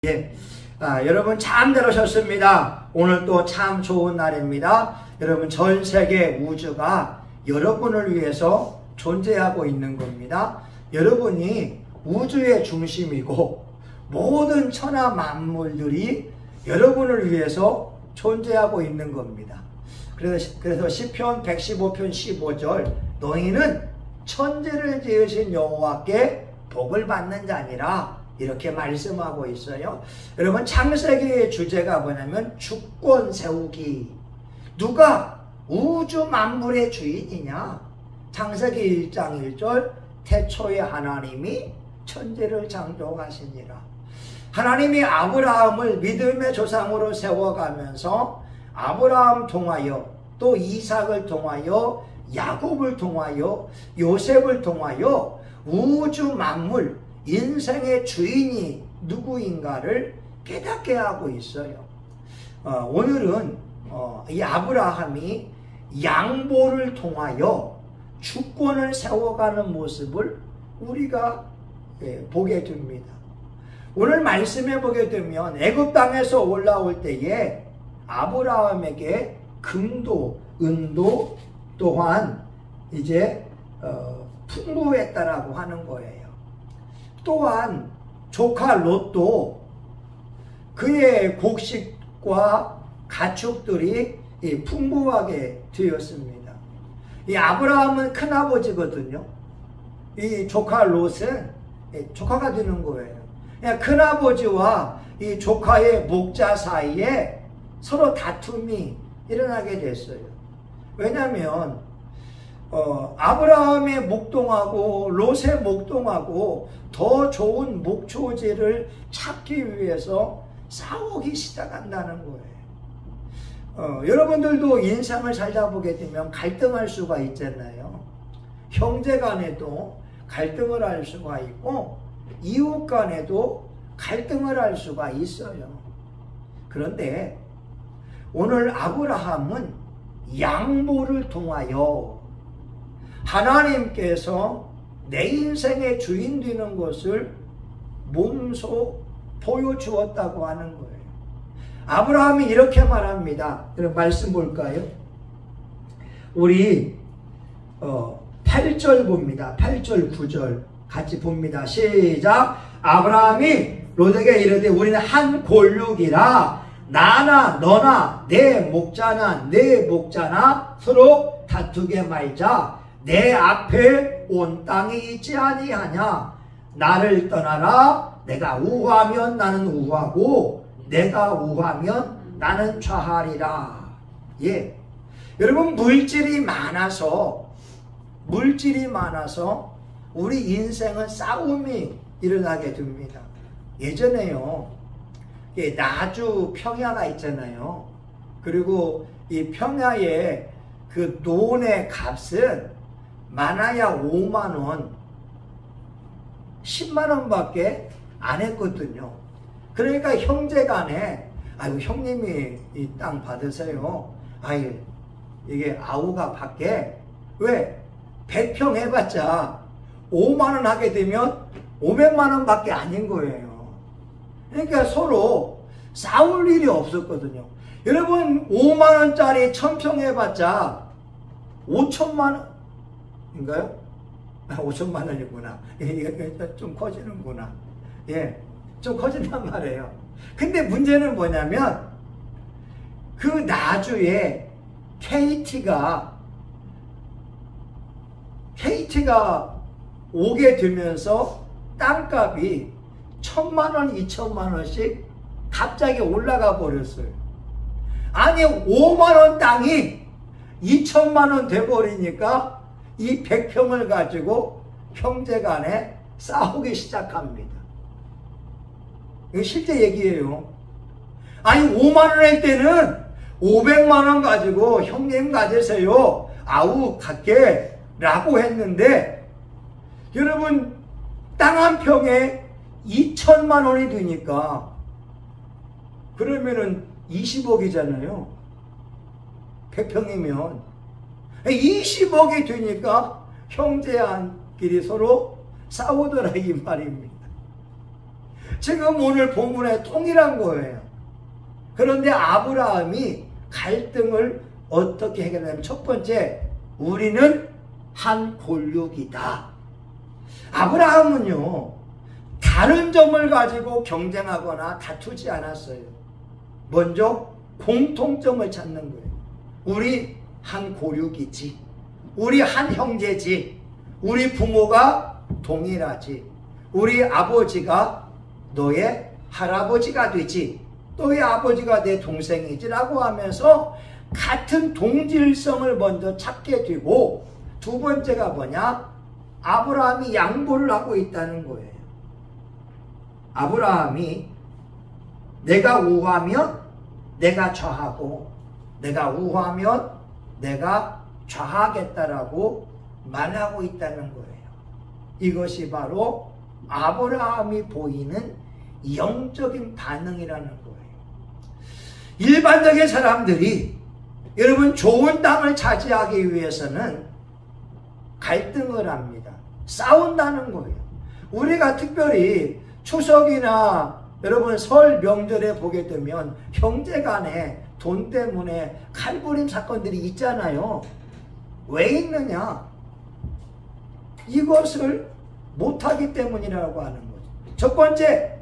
예, 여러분 참 들으셨습니다. 오늘 또 참 좋은 날입니다. 여러분 전 세계 우주가 여러분을 위해서 존재하고 있는 겁니다. 여러분이 우주의 중심이고 모든 천하 만물들이 여러분을 위해서 존재하고 있는 겁니다. 그래서 시편 115편 15절 너희는 천지를 지으신 여호와께 복을 받는 자니라 이렇게 말씀하고 있어요. 여러분 창세기의 주제가 뭐냐면 주권 세우기. 누가 우주 만물의 주인이냐? 창세기 1장 1절 태초에 하나님이 천지를 창조하시니라. 하나님이 아브라함을 믿음의 조상으로 세워가면서 아브라함 통하여 또 이삭을 통하여 야곱을 통하여 요셉을 통하여 우주 만물 인생의 주인이 누구인가를 깨닫게 하고 있어요. 오늘은 이 아브라함이 양보를 통하여 주권을 세워가는 모습을 우리가 보게 됩니다. 오늘 말씀해 보게 되면 애굽 땅에서 올라올 때에 아브라함에게 금도 은도 또한 이제 풍부했다라고 하는 거예요. 또한 조카 롯도 그의 곡식과 가축들이 풍부하게 되었습니다. 이 아브라함은 큰아버지거든요. 이 조카 롯은 조카가 되는 거예요. 큰아버지와 이 조카의 목자 사이에 서로 다툼이 일어나게 됐어요. 왜냐하면 아브라함의 목동하고 롯의 목동하고 더 좋은 목초지를 찾기 위해서 싸우기 시작한다는 거예요. 여러분들도 인생을 살다 보게 되면 갈등할 수가 있잖아요. 형제 간에도 갈등을 할 수가 있고 이웃 간에도 갈등을 할 수가 있어요. 그런데 오늘 아브라함은 양보를 통하여 하나님께서 내 인생의 주인 되는 것을 몸소 보여주었다고 하는 거예요. 아브라함이 이렇게 말합니다. 여러분 말씀 볼까요? 우리 8절 봅니다. 8절 9절 같이 봅니다. 시작. 아브라함이 롯에게 이르되 우리는 한 골육이라 나나 너나 내 목자나 내 목자나 서로 다투게 말자. 내 앞에 온 땅이 있지 아니하냐. 나를 떠나라. 내가 우하면 나는 우하고 내가 우하면 나는 좌하리라. 예, 여러분 물질이 많아서 우리 인생은 싸움이 일어나게 됩니다. 예전에요, 나주 평야가 있잖아요. 그리고 이 평야의 그 논의 값은 많아야 5만원, 10만원밖에 안 했거든요. 그러니까 형제간에, 아이고, 형님이 이 땅 받으세요. 아이, 이게 아우가 받게. 왜? 100평 해봤자 5만원 하게 되면 500만원 밖에 아닌 거예요. 그러니까 서로 싸울 일이 없었거든요. 여러분, 5만원짜리 1000평 해봤자 5천만원, 인가요? 5천만 원이구나. 이거 좀 커지는구나. 예, 좀 커진단 말이에요. 근데 문제는 뭐냐면 그 나주에 KT가 오게 되면서 땅값이 1000만원, 2000만원씩 갑자기 올라가 버렸어요. 아니 5만원 땅이 2000만원 돼버리니까 이 100평을 가지고 형제간에 싸우기 시작합니다. 이거 실제 얘기예요. 아니 5만원 할 때는 500만원 가지고 형님 가지세요. 아우 갈게 라고 했는데 여러분 땅 한 평에 2천만원이 되니까 그러면은 20억이잖아요. 100평이면 20억이 되니까 형제한끼리 서로 싸우더라 이 말입니다. 지금 오늘 본문의 통일한 거예요. 그런데 아브라함이 갈등을 어떻게 해결하냐면 첫 번째, 우리는 한 골육이다. 아브라함은요, 다른 점을 가지고 경쟁하거나 다투지 않았어요. 먼저 공통점을 찾는 거예요. 우리 한 고육이지. 우리 한 형제지. 우리 부모가 동일하지. 우리 아버지가 너의 할아버지가 되지. 너의 아버지가 내 동생이지라고 하면서 같은 동질성을 먼저 찾게 되고, 두 번째가 뭐냐? 아브라함이 양보를 하고 있다는 거예요. 아브라함이 내가 우하면 내가 좌하고 내가 우하면 내가 좌하겠다라고 말하고 있다는 거예요. 이것이 바로 아브라함이 보이는 영적인 반응이라는 거예요. 일반적인 사람들이 여러분 좋은 땅을 차지하기 위해서는 갈등을 합니다. 싸운다는 거예요. 우리가 특별히 추석이나 여러분 설 명절에 보게 되면 형제간에 돈 때문에 칼부림 사건들이 있잖아요. 왜 있느냐? 이것을 못하기 때문이라고 하는 거죠. 첫 번째,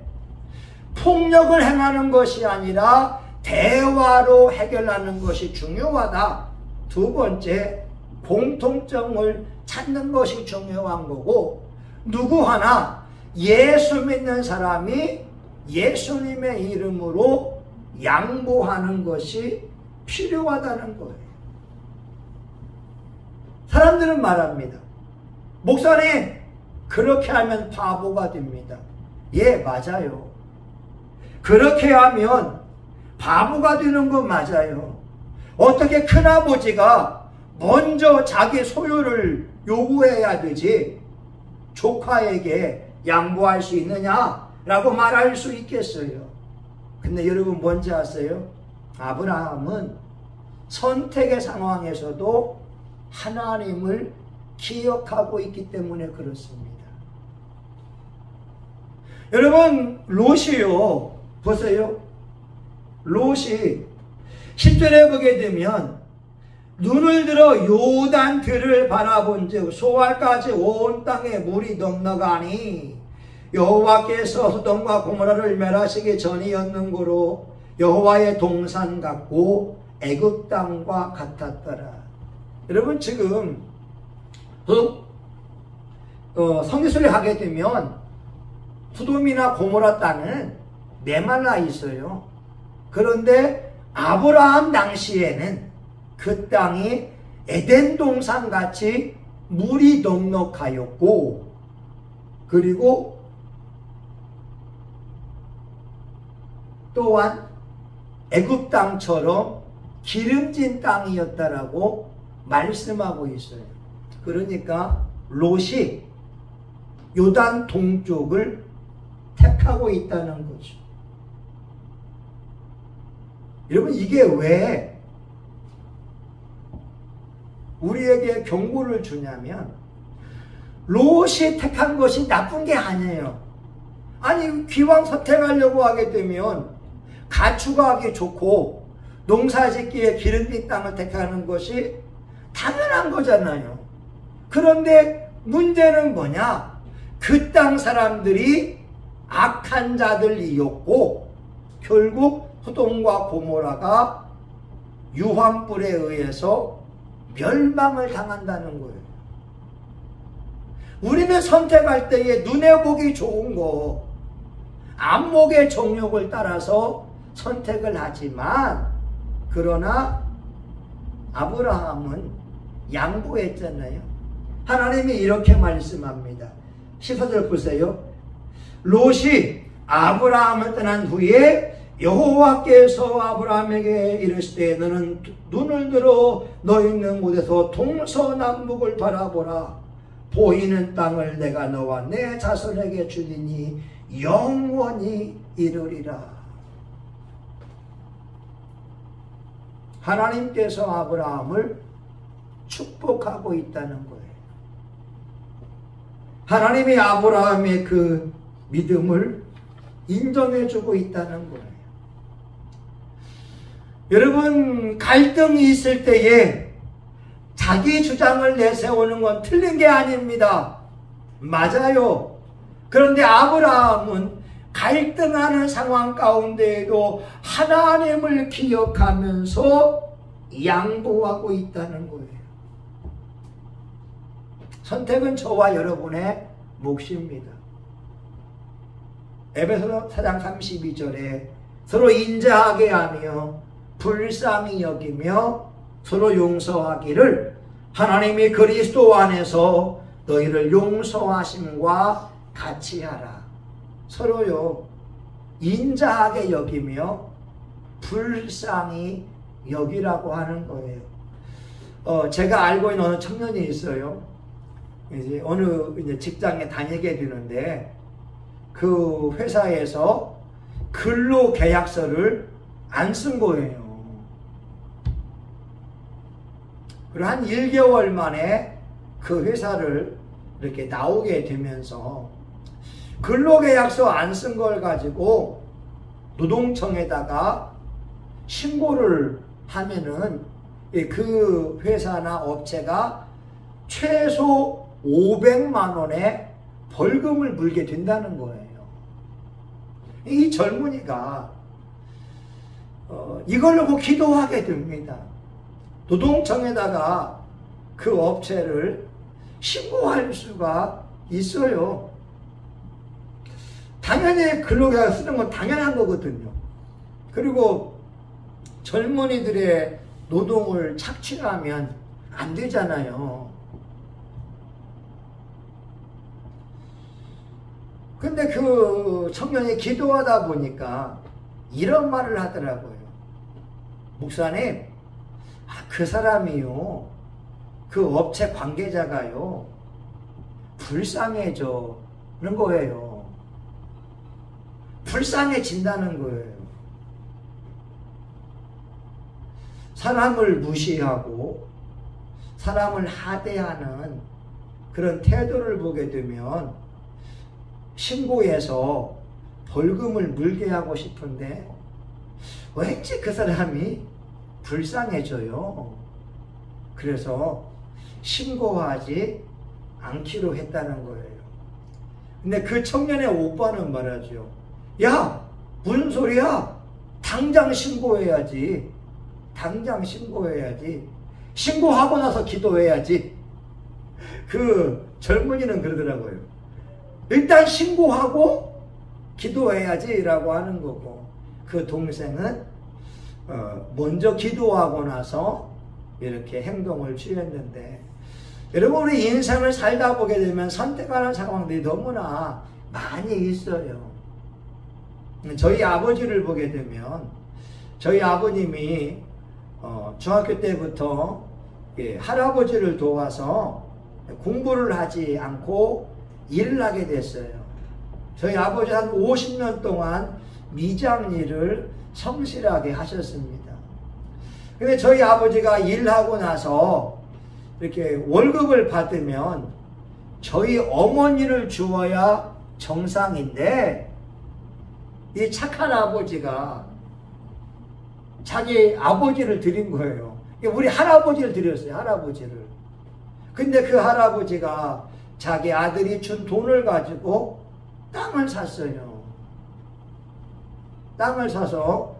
폭력을 행하는 것이 아니라 대화로 해결하는 것이 중요하다. 두 번째, 공통점을 찾는 것이 중요한 거고, 누구 하나 예수 믿는 사람이 예수님의 이름으로 양보하는 것이 필요하다는 거예요. 사람들은 말합니다. 목사님, 그렇게 하면 바보가 됩니다. 예, 맞아요. 그렇게 하면 바보가 되는 건 맞아요. 어떻게 큰아버지가 먼저 자기 소유를 요구해야 되지 조카에게 양보할 수 있느냐라고 말할 수 있겠어요. 근데 여러분 뭔지 아세요? 아브라함은 선택의 상황에서도 하나님을 기억하고 있기 때문에 그렇습니다. 여러분 롯이요, 보세요. 롯이 10절에 보게 되면 눈을 들어 요단 들을 바라본 즉 소알까지 온 땅에 물이 넉넉하니 여호와께서 소돔과 고모라를 멸하시기 전이었는고로 여호와의 동산 같고 애굽 땅과 같았더라. 여러분 지금 성지순례 하게 되면 소돔이나 고모라 땅은 메말라 있어요. 그런데 아브라함 당시에는 그 땅이 에덴 동산 같이 물이 넉넉하였고, 그리고 또한 애굽 땅처럼 기름진 땅이었다라고 말씀하고 있어요. 그러니까 롯이 요단 동쪽을 택하고 있다는 거죠. 여러분 이게 왜 우리에게 경고를 주냐면 롯이 택한 것이 나쁜 게 아니에요. 아니 기왕 선택하려고 하게 되면 가축하기 좋고 농사짓기에 기름진 땅을 택하는 것이 당연한 거잖아요. 그런데 문제는 뭐냐? 그 땅 사람들이 악한 자들이었고 결국 소돔과 고모라가 유황불에 의해서 멸망을 당한다는 거예요. 우리는 선택할 때에 눈에 보기 좋은 거, 안목의 정욕을 따라서 선택을 하지만, 그러나 아브라함은 양보했잖아요. 하나님이 이렇게 말씀합니다. 14절 보세요. 롯이 아브라함을 떠난 후에 여호와께서 아브라함에게 이르시되 너는 눈을 들어 너 있는 곳에서 동서남북을 바라보라. 보이는 땅을 내가 너와 내 자손에게 주리니 영원히 이르리라. 하나님께서 아브라함을 축복하고 있다는 거예요. 하나님이 아브라함의 그 믿음을 인정해주고 있다는 거예요. 여러분, 갈등이 있을 때에 자기 주장을 내세우는 건 틀린 게 아닙니다. 맞아요. 그런데 아브라함은 갈등하는 상황 가운데에도 하나님을 기억하면서 양보하고 있다는 거예요. 선택은 저와 여러분의 몫입니다. 에베소서 4장 32절에 서로 인자하게 하며 불쌍히 여기며 서로 용서하기를 하나님이 그리스도 안에서 너희를 용서하심과 같이 하라. 서로요 인자하게 여기며 불쌍히 여기라고 하는 거예요. 제가 알고 있는 어느 청년이 있어요. 이제 어느 직장에 다니게 되는데 그 회사에서 근로계약서를 안 쓴 거예요. 그리고 한 1개월 만에 그 회사를 이렇게 나오게 되면서 근로계약서 안 쓴 걸 가지고 노동청에다가 신고를 하면은 그 회사나 업체가 최소 500만 원의 벌금을 물게 된다는 거예요. 이 젊은이가 이걸 놓고 기도하게 됩니다. 노동청에다가 그 업체를 신고할 수가 있어요. 당연히 근로계약서 쓰는 건 당연한 거거든요. 그리고 젊은이들의 노동을 착취하면 안 되잖아요. 근데 그 청년이 기도하다 보니까 이런 말을 하더라고요. 목사님, 그 사람이요, 그 업체 관계자가요, 불쌍해져는 거예요. 불쌍해진다는 거예요. 사람을 무시하고 사람을 하대하는 그런 태도를 보게 되면 신고해서 벌금을 물게 하고 싶은데 왠지 그 사람이 불쌍해져요. 그래서 신고하지 않기로 했다는 거예요. 근데 그 청년의 오빠는 말하죠. 야, 무슨 소리야? 당장 신고해야지. 당장 신고해야지. 신고하고 나서 기도해야지. 그 젊은이는 그러더라고요. 일단 신고하고 기도해야지 라고 하는 거고, 그 동생은 먼저 기도하고 나서 이렇게 행동을 취했는데, 여러분, 우리 인생을 살다 보게 되면 선택하는 상황들이 너무나 많이 있어요. 저희 아버지를 보게 되면 저희 아버님이 중학교 때부터 할아버지를 도와서 공부를 하지 않고 일을 하게 됐어요. 저희 아버지 한 50년 동안 미장 일을 성실하게 하셨습니다. 근데 저희 아버지가 일하고 나서 이렇게 월급을 받으면 저희 어머니를 주어야 정상인데, 이 착한 아버지가 자기 아버지를 드린 거예요. 우리 할아버지를 드렸어요. 할아버지를. 근데 그 할아버지가 자기 아들이 준 돈을 가지고 땅을 샀어요. 땅을 사서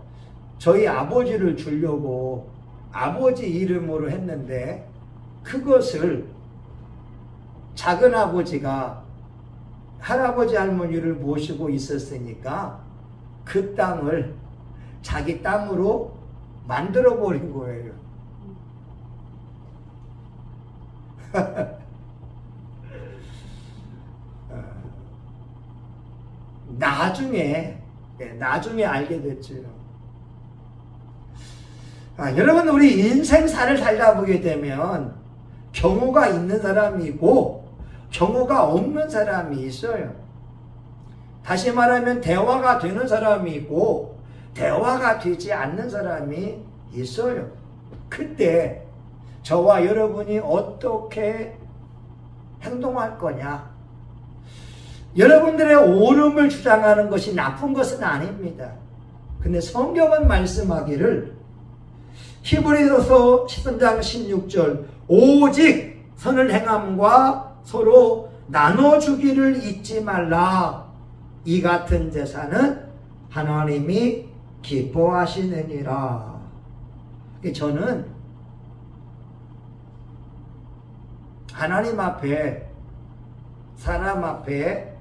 저희 아버지를 주려고 아버지 이름으로 했는데, 그것을 작은 아버지가 할아버지 할머니를 모시고 있었으니까 그 땅을 자기 땅으로 만들어 버린 거예요. 나중에 알게 됐죠. 여러분, 우리 인생사를 살다 보게 되면 경우가 있는 사람이 있고 경우가 없는 사람이 있어요. 다시 말하면 대화가 되는 사람이 있고 대화가 되지 않는 사람이 있어요. 그때 저와 여러분이 어떻게 행동할 거냐? 여러분들의 옳음을 주장하는 것이 나쁜 것은 아닙니다. 근데 성경은 말씀하기를 히브리서 13장 16절 오직 선을 행함과 서로 나눠주기를 잊지 말라. 이 같은 제사는 하나님이 기뻐하시느니라. 저는 하나님 앞에 사람 앞에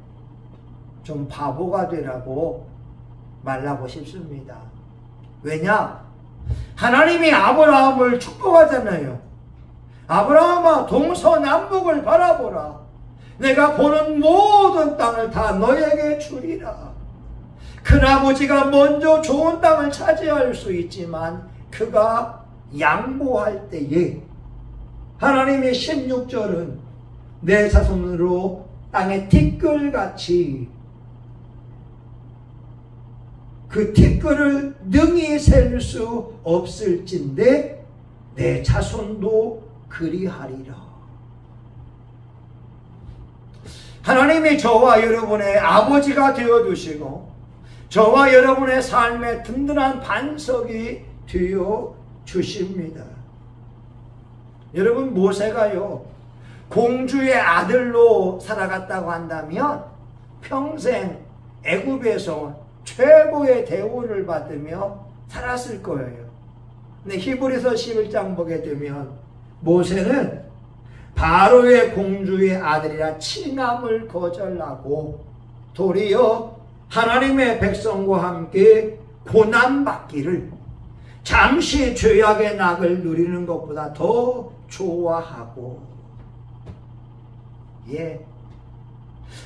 좀 바보가 되라고 말하고 싶습니다. 왜냐? 하나님이 아브라함을 축복하잖아요. 아브라함아 동서남북을 바라보라. 내가 보는 모든 땅을 다 너에게 주리라. 큰아버지가 먼저 좋은 땅을 차지할 수 있지만 그가 양보할 때에 하나님의 16절은 내 자손으로 땅의 티끌같이 그 티끌을 능히 셀 수 없을진데 내 자손도 그리하리라. 하나님이 저와 여러분의 아버지가 되어주시고 저와 여러분의 삶의 든든한 반석이 되어주십니다. 여러분 모세가요 공주의 아들로 살아갔다고 한다면 평생 애굽에서 최고의 대우를 받으며 살았을 거예요. 근데 히브리서 11장 보게 되면 모세는 바로의 공주의 아들이라 칭함을 거절하고 도리어 하나님의 백성과 함께 고난받기를 잠시 죄악의 낙을 누리는 것보다 더 좋아하고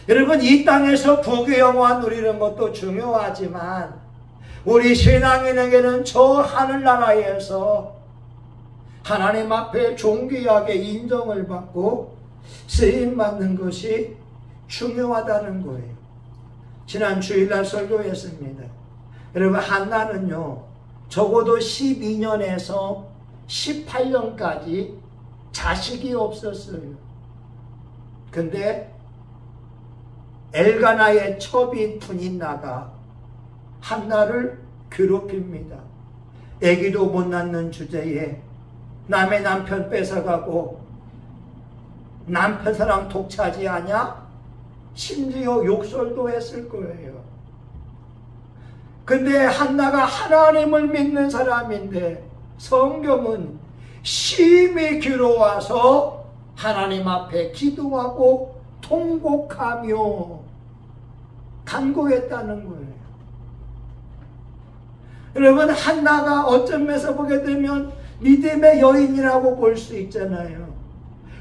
여러분 이 땅에서 부귀영화 누리는 것도 중요하지만 우리 신앙인에게는 저 하늘나라에서 하나님 앞에 존귀하게 인정을 받고 쓰임받는 것이 중요하다는 거예요. 지난 주일날 설교했습니다. 여러분 한나는요 적어도 12년에서 18년까지 자식이 없었어요. 근데 엘가나의 첩이 분인나가 한나를 괴롭힙니다. 아기도 못 낳는 주제에 남의 남편 뺏어가고 남편 사람 독차지하냐? 심지어 욕설도 했을 거예요. 근데 한나가 하나님을 믿는 사람인데 성경은 심히 괴로워서 하나님 앞에 기도하고 통곡하며 간구했다는 거예요. 여러분 한나가 어떤 면에서 보게 되면 믿음의 여인이라고 볼 수 있잖아요.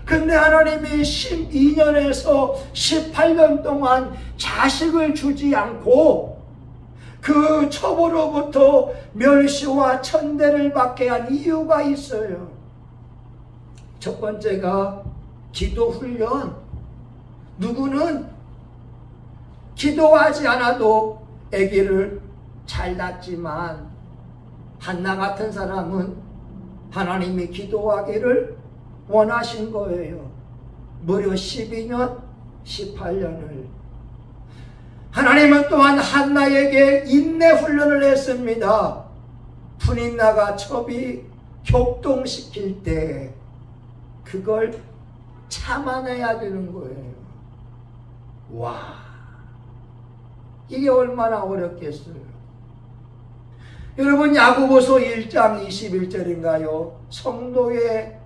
근데 하나님이 12년에서 18년 동안 자식을 주지 않고 그 첩으로부터 멸시와 천대를 받게 한 이유가 있어요. 첫 번째가 기도 훈련. 누구는 기도하지 않아도 아기를 잘 낳지만 한나 같은 사람은 하나님이 기도하기를 원하신 거예요. 무려 12년, 18년을. 하나님은 또한 한나에게 인내 훈련을 했습니다. 분인나가 첩이 격동시킬 때 그걸 참아내야 되는 거예요. 와, 이게 얼마나 어렵겠어요. 여러분 야고보서 1장 21절인가요? 성도의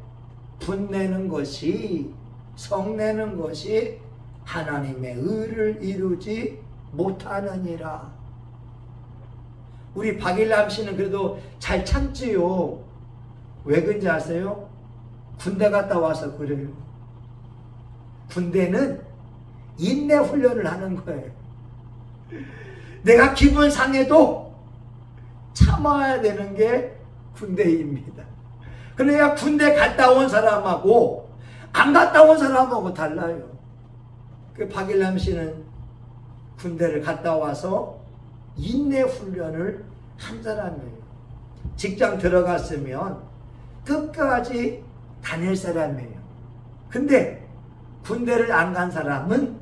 분내는 것이 성내는 것이 하나님의 의를 이루지 못하느니라. 우리 박일남 씨는 그래도 잘 참지요. 왜 그런지 아세요? 군대 갔다 와서 그래요. 군대는 인내 훈련을 하는 거예요. 내가 기분 상해도 참아야 되는 게 군대입니다. 그러니까 군대 갔다 온 사람하고 안 갔다 온 사람하고 달라요. 그 박일남 씨는 군대를 갔다 와서 인내 훈련을 한 사람이에요. 직장 들어갔으면 끝까지 다닐 사람이에요. 근데 군대를 안 간 사람은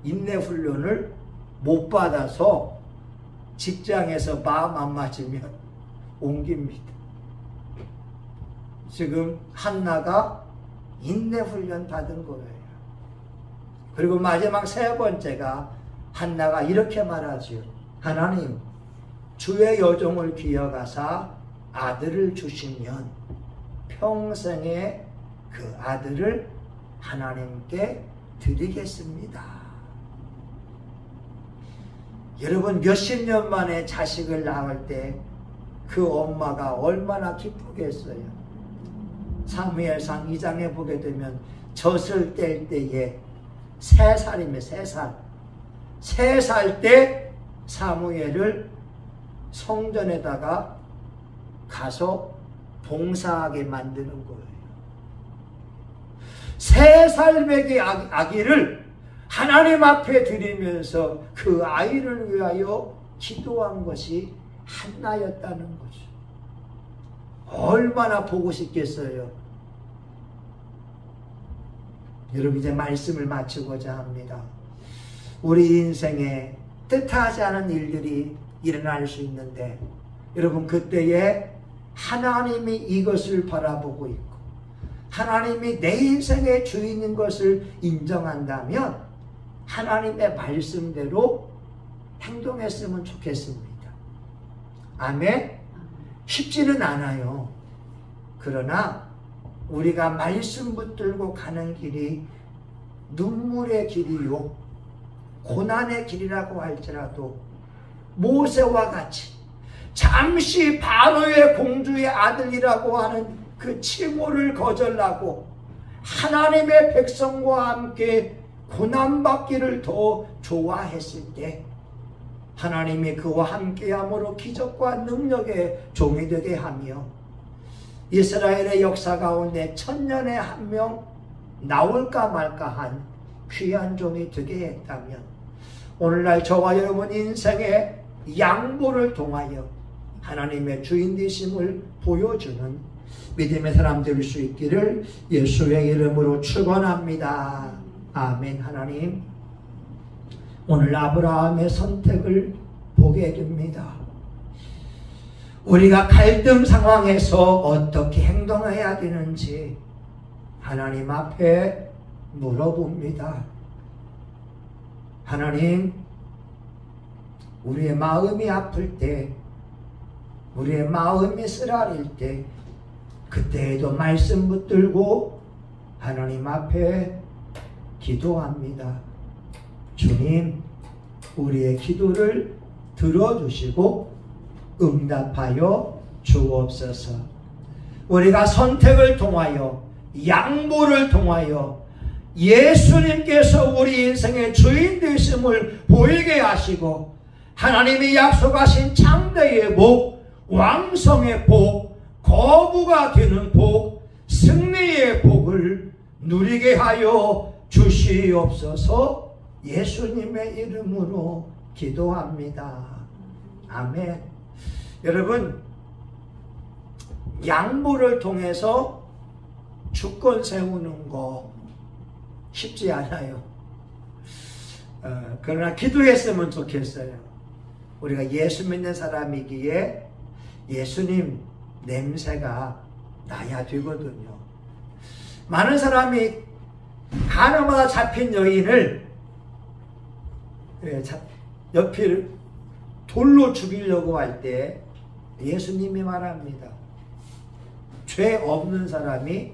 인내 훈련을 못 받아서 직장에서 마음 안 맞으면 옮깁니다. 지금 한나가 인내 훈련 받은 거예요. 그리고 마지막 세 번째가 한나가 이렇게 말하죠. 하나님, 주의 여종을 기억하사 아들을 주시면 평생에 그 아들을 하나님께 드리겠습니다. 여러분, 몇십 년 만에 자식을 낳을 때 그 엄마가 얼마나 기쁘겠어요. 사무엘상 2장에 보게 되면 젖을 뗄 때에 3살이면 3살. 3살 때 사무엘을 성전에다가 가서 봉사하게 만드는 거예요. 3살 배기 아기를 하나님 앞에 드리면서 그 아이를 위하여 기도한 것이 한나였다는 거죠. 얼마나 보고 싶겠어요. 여러분, 이제 말씀을 마치고자 합니다. 우리 인생에 뜻하지 않은 일들이 일어날 수 있는데, 여러분, 그때에 하나님이 이것을 바라보고 있고 하나님이 내 인생의 주인인 것을 인정한다면 하나님의 말씀대로 행동했으면 좋겠습니다. 아멘? 쉽지는 않아요. 그러나 우리가 말씀 붙들고 가는 길이 눈물의 길이요, 고난의 길이라고 할지라도 모세와 같이 잠시 바로의 공주의 아들이라고 하는 그 칭호를 거절하고 하나님의 백성과 함께 고난받기를 더 좋아했을 때 하나님이 그와 함께함으로 기적과 능력의 종이 되게 하며 이스라엘의 역사 가운데 1000년에 한 명 나올까 말까한 귀한 종이 되게 했다면 오늘날 저와 여러분 인생의 양보를 통하여 하나님의 주인 되심을 보여주는 믿음의 사람 될 수 있기를 예수의 이름으로 축원합니다. 아멘. 하나님, 오늘 아브라함의 선택을 보게 됩니다. 우리가 갈등 상황에서 어떻게 행동해야 되는지 하나님 앞에 물어봅니다. 하나님, 우리의 마음이 아플 때, 우리의 마음이 쓰라릴 때, 그때에도 말씀 붙들고 하나님 앞에 기도합니다. 주님, 우리의 기도를 들어주시고 응답하여 주옵소서. 우리가 선택을 통하여, 양보를 통하여 예수님께서 우리 인생의 주인 되심을 보이게 하시고 하나님이 약속하신 창대의 복, 왕성의 복, 거부가 되는 복, 승리의 복을 누리게 하여 주시옵소서. 예수님의 이름으로 기도합니다. 아멘. 여러분, 양보를 통해서 주권 세우는 거 쉽지 않아요. 그러나 기도했으면 좋겠어요. 우리가 예수 믿는 사람이기에 예수님 냄새가 나야 되거든요. 많은 사람이 가나마다 잡힌 여인을 옆을 돌로 죽이려고 할 때 예수님이 말합니다. 죄 없는 사람이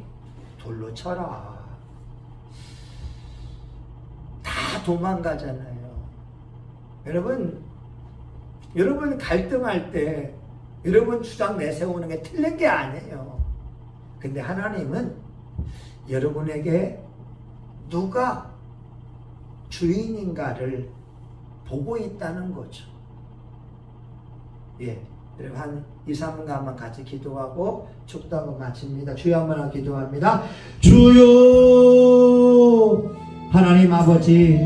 돌로 쳐라. 다 도망가잖아요. 여러분 갈등할 때 여러분 주장 내세우는 게 틀린 게 아니에요. 근데 하나님은 여러분에게 누가 주인인가를 보고 있다는 거죠. 예, 여러분 한 2, 3분간만 같이 기도하고 축도하고 마칩니다. 주여 한번 기도합니다. 주여 하나님 아버지,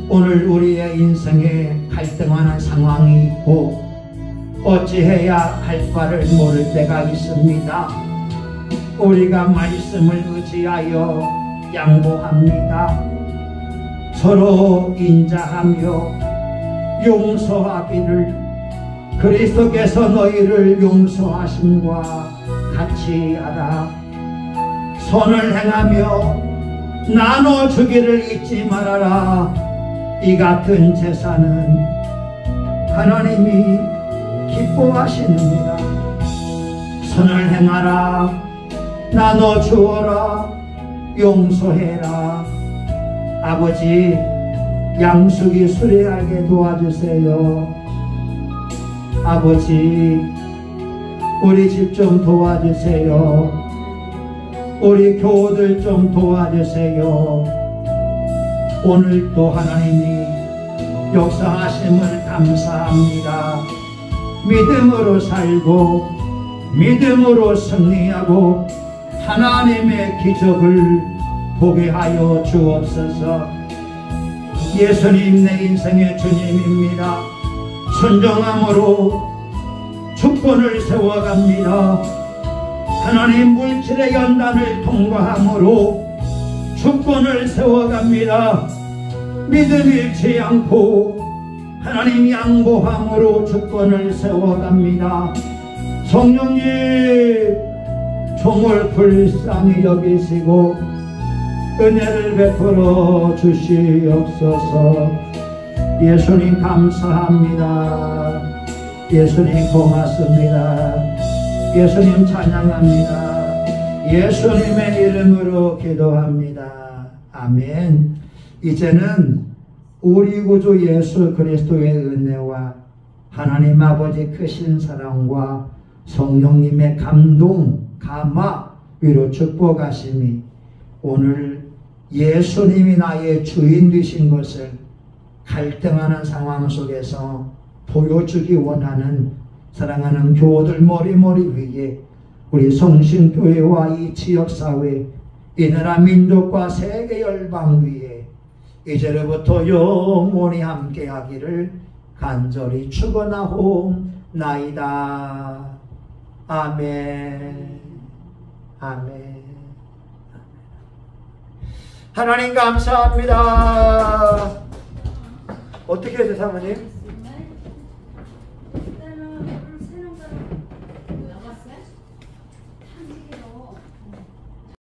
오늘 우리의 인생에 갈등하는 상황이 있고 어찌해야 할 바를 모를 때가 있습니다. 우리가 말씀을 의지하여 양보합니다. 서로 인자하며 용서하기를 그리스도께서 너희를 용서하심과 같이 하라. 선을 행하며 나눠주기를 잊지 말아라. 이 같은 제사는 하나님이 기뻐하시느니라. 선을 행하라. 나눠주어라. 용서해라. 아버지, 양숙이 수레하게 도와주세요. 아버지, 우리 집 좀 도와주세요. 우리 교우들 좀 도와주세요. 오늘도 하나님이 역사하심을 감사합니다. 믿음으로 살고 믿음으로 승리하고 하나님의 기적을 보게 하여 주옵소서. 예수님 내 인생의 주님입니다. 순종함으로 주권을 세워갑니다. 하나님 물질의 연단을 통과함으로 주권을 세워갑니다. 믿음 잃지 않고 하나님 양보함으로 주권을 세워갑니다. 성령님, 종을 불쌍히 여기시고 은혜를 베풀어 주시옵소서. 예수님 감사합니다. 예수님 고맙습니다. 예수님 찬양합니다. 예수님의 이름으로 기도합니다. 아멘. 이제는 우리 구주 예수 그리스도의 은혜와 하나님 아버지 크신 사랑과 성령님의 감동, 감화, 위로 축복하심이 오늘 예수님이 나의 주인 되신 것을 갈등하는 상황 속에서 보여주기 원하는 사랑하는 교우들 머리머리 위에 우리 성신교회와 이 지역사회, 이 나라 민족과 세계 열방 위에 이제로부터 영원히 함께하기를 간절히 축원하옵나이다. 아멘. 아멘. 하나님 감사합니다. 어떻게 해서 사모님?